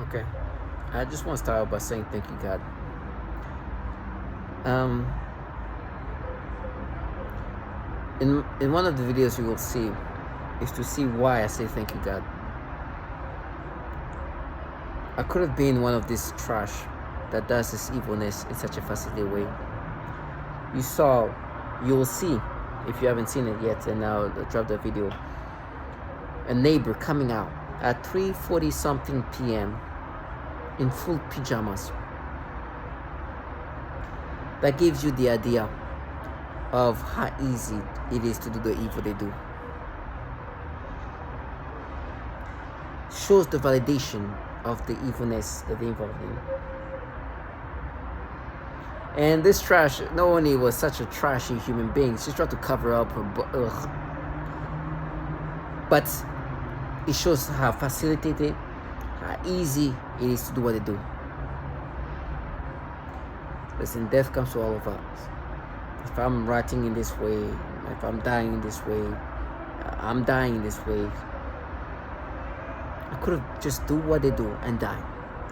Okay. I just want to start out by saying thank you, God. Um, in one of the videos you will see is to see why I say thank you, God. I could have been one of this trash that does this evilness in such a fascinating way. You saw, you will see, if you haven't seen it yet, and I'll drop the video. A neighbor coming out at 3:40 something p.m. in full pajamas. That gives you the idea of how easy it is to do the evil they do. Shows the validation of the evilness that they involved in. And this trash, not only was such a trashy human being, she tried to cover up her but it shows how facilitated, how easy it is to do what they do. Listen, death comes to all of us. If I'm writing in this way, if I'm dying in this way, I'm dying in this way. I could have just do what they do and die.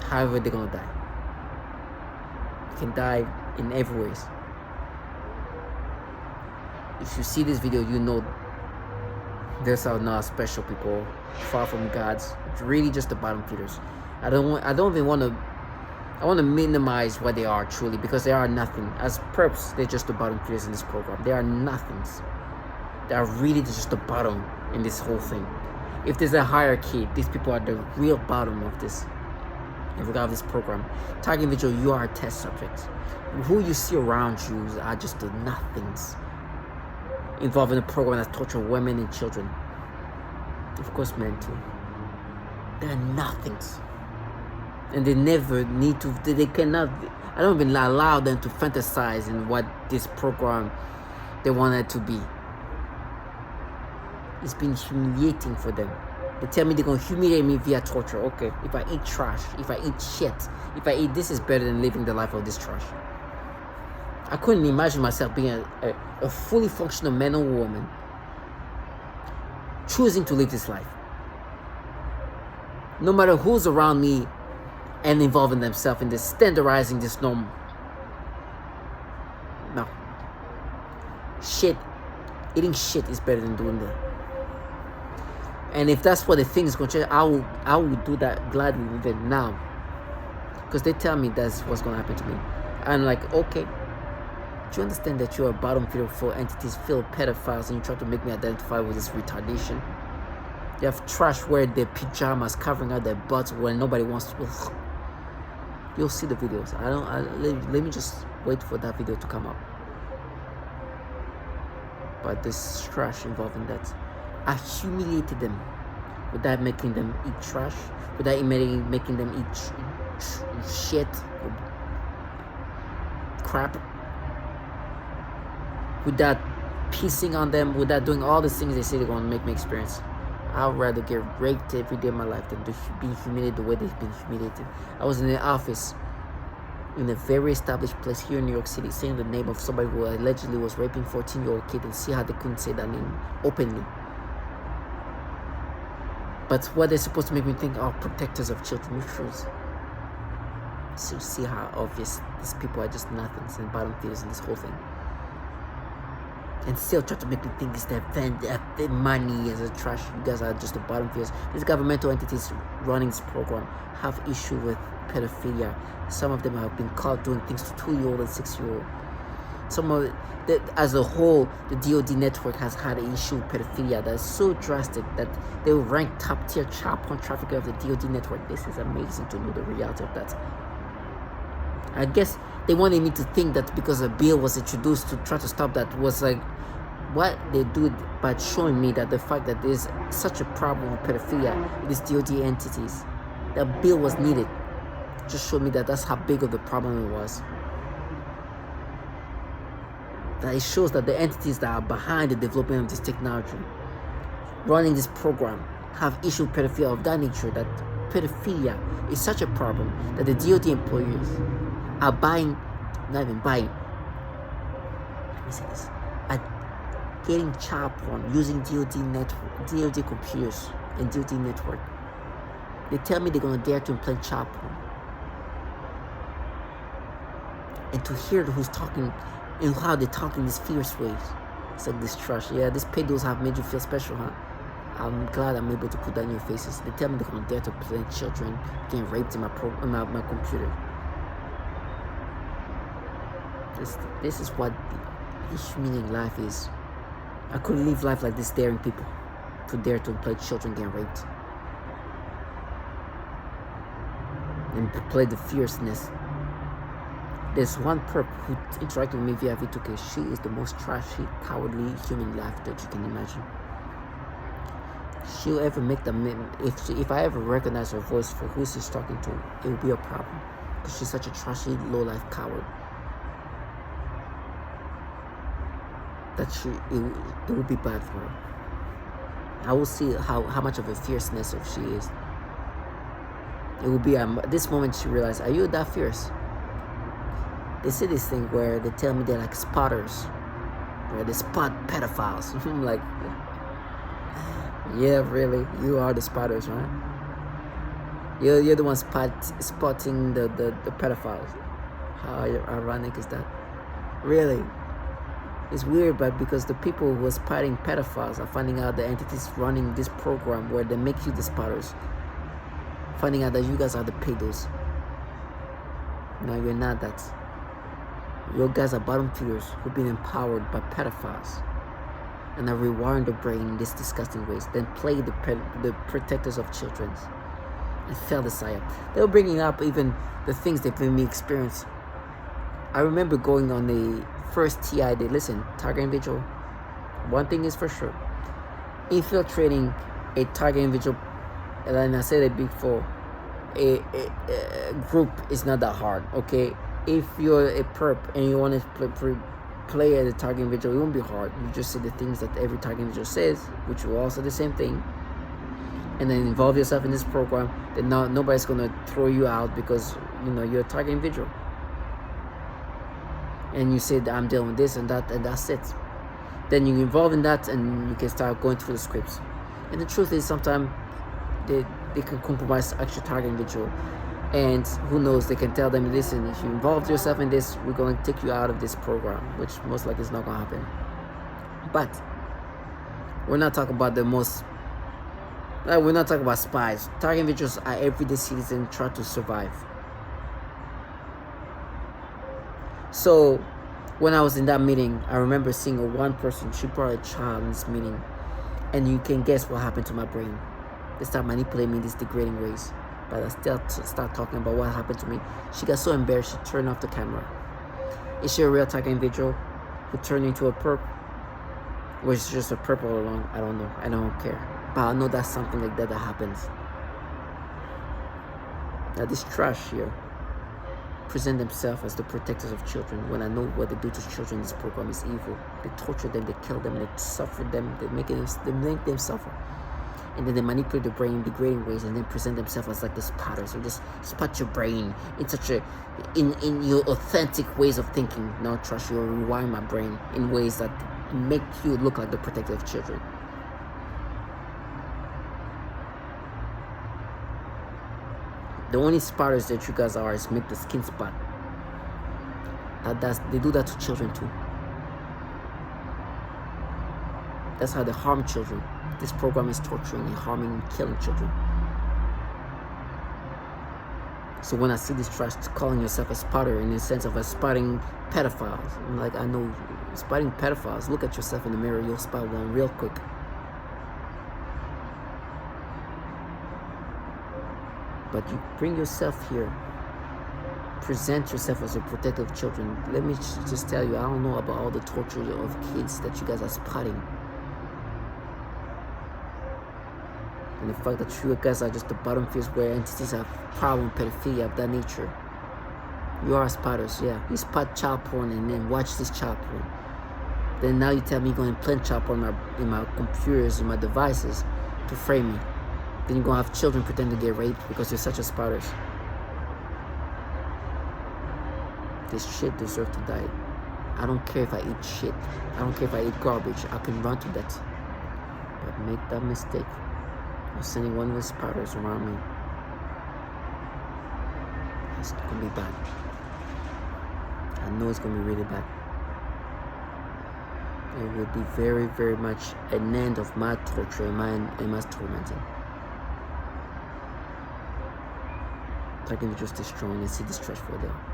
However they're gonna die. You can die in every ways. If you see this video, you know these are not special people, far from gods. It's really just the bottom feeders. I want to minimize what they are truly, because they are nothing. As perps, they're just the bottom feeders in this program. They are nothings. They are really just the bottom in this whole thing. If there's a hierarchy, these people are the real bottom of this. In regard of this program, target individual, you are a test subject. Who you see around you are just the nothings involved in a program that torture women and children. Of course, men too. They're nothings. And they never need to, they cannot, I don't even allow them to fantasize in what this program they want it to be. It's been humiliating for them. They tell me they're gonna humiliate me via torture. Okay, if I eat trash, if I eat shit, if I eat this, is better than living the life of this trash. I couldn't imagine myself being a fully functional man or woman choosing to live this life. No matter who's around me and involving themselves in this, standardizing this norm. No. Shit. Eating shit is better than doing that. And if that's what the thing is going to change, I will do that gladly even now. Because they tell me that's what's going to happen to me. I'm like, okay. Do you understand that you're a bottom feeder for entities filled pedophiles, and you try to make me identify with this retardation? They have trash wearing their pajamas, covering out their butts when nobody wants to. Ugh. You'll see the videos. Let me just wait for that video to come up. But this trash involving that, I humiliated them without making them eat trash, without making them eat shit, crap, without pissing on them, without doing all the things they say they're going to make me experience. I'd rather get raped every day of my life than to be humiliated the way they've been humiliated. I was in the office in a very established place here in New York City, saying the name of somebody who allegedly was raping 14-year-old kid, and see how they couldn't say that name openly. But what they're supposed to make me think are protectors of children, which was, so see how obvious these people are just nothings and bottom feeders in this whole thing. And still try to make me think it's their money as a trash. You guys are just the bottom feeders. These governmental entities running this program have issue with pedophilia. Some of them have been caught doing things to 2-year-old and 6-year-old. Some of it, as a whole, the DoD network has had an issue with pedophilia that is so drastic that they will rank top tier child porn trafficker of the DoD network. This is amazing to know the reality of that. I guess they wanted me to think that because a bill was introduced to try to stop that was like what they do by showing me that the fact that there's such a problem with pedophilia in these DoD entities, that bill was needed, just showed me that that's how big of the problem it was. That it shows that the entities that are behind the development of this technology, running this program, have issued pedophilia of that nature, that pedophilia is such a problem that the DoD employees are buying, not even buying, let me say this, are getting child porn using DoD network, DoD computers and DoD network. They tell me they're gonna dare to implant child porn. And to hear who's talking and how they talk in these fierce ways. It's like this trash. Yeah, these pedos have made you feel special, huh? I'm glad I'm able to put that in your faces. They tell me they're gonna dare to implant children getting raped in my computer. This is what the humiliating life is. I couldn't live life like this, daring people to dare to implant children getting raped. And play the fierceness. There's one perp who interacted with me via V2K. She is the most trashy, cowardly human life that you can imagine. She'll ever make the if I ever recognize her voice for who she's talking to, it will be a problem. Because she's such a trashy, low-life coward. That it will be bad for her. I will see how much of a fierceness she is. It will be this moment she realized, are you that fierce? They say this thing where they tell me they're like spotters, where they spot pedophiles. I'm like, yeah, really, you are the spotters, right? You're the one spotting the pedophiles. How ironic is that? Really? It's weird, but because the people who are spotting pedophiles are finding out the entities running this program where they make you the spotters, finding out that you guys are the pedos. No, you're not that. You guys are bottom feeders who've been empowered by pedophiles and are rewiring the brain in these disgusting ways, then play the protectors of children and fail the psyop. They were bringing up even the things they've made me experience. I remember going on the first TI day. Listen, target individual, one thing is for sure, infiltrating a target individual, and I said it before, a group is not that hard, okay? If you're a perp and you want to play as a target individual, it won't be hard. You just say the things that every target individual says, which will also the same thing, and then involve yourself in this program. Then nobody's gonna throw you out because you're a target individual. And you say that I'm dealing with this and that, and that's it. Then you involve in that, and you can start going through the scripts. And the truth is, sometimes they can compromise the actual target individual. And who knows, they can tell them, listen, if you involve yourself in this, we're going to take you out of this program, which most likely is not going to happen. But we're not talking about we're not talking about spies. Target individuals are everyday citizens trying to survive. So when I was in that meeting, I remember seeing one person, she brought a child in this meeting, and you can guess what happened to my brain. They start manipulating me in these degrading ways. But I still start talking about what happened to me. She got so embarrassed, she turned off the camera. Is she a real target individual who turned into a perp? Or is she just a perp all along? I don't know. I don't care. But I know that's something like that happens. Now this trash here present themselves as the protectors of children, when I know what they do to children in this program is evil. They torture them, they kill them, they suffer them, they make them suffer. And then they manipulate the brain in degrading ways, and then present themselves as like the spotters, or just spot your brain in such in your authentic ways of thinking. No, trust you, or rewind my brain in ways that make you look like the protector of children. The only spotters that you guys are is make the skin spot. They do that to children too. That's how they harm children. This program is torturing and harming and killing children. So when I see this trash calling yourself a spotter in the sense of spotting pedophiles, I'm like, I know, spotting pedophiles, look at yourself in the mirror, you'll spot one real quick. But you bring yourself here, present yourself as a protector of children. Let me just tell you, I don't know about all the torture of kids that you guys are spotting. And the fact that you guys are just the bottom feeders where entities have problem pedophilia of that nature. You are spotters, yeah. You spot child porn and then watch this child porn. Then now you tell me you're going to implant child porn in my computers, in my devices to frame me. Then you're going to have children pretend to get raped because you're such a spotters. This shit deserves to die. I don't care if I eat shit. I don't care if I eat garbage. I can run to that. But make that mistake of sending one of the spotters around me. It's gonna be bad. I know it's gonna be really bad. It will be very, very much an end of my torture and my tormenting. So I can just stay strong and see this stretch for them.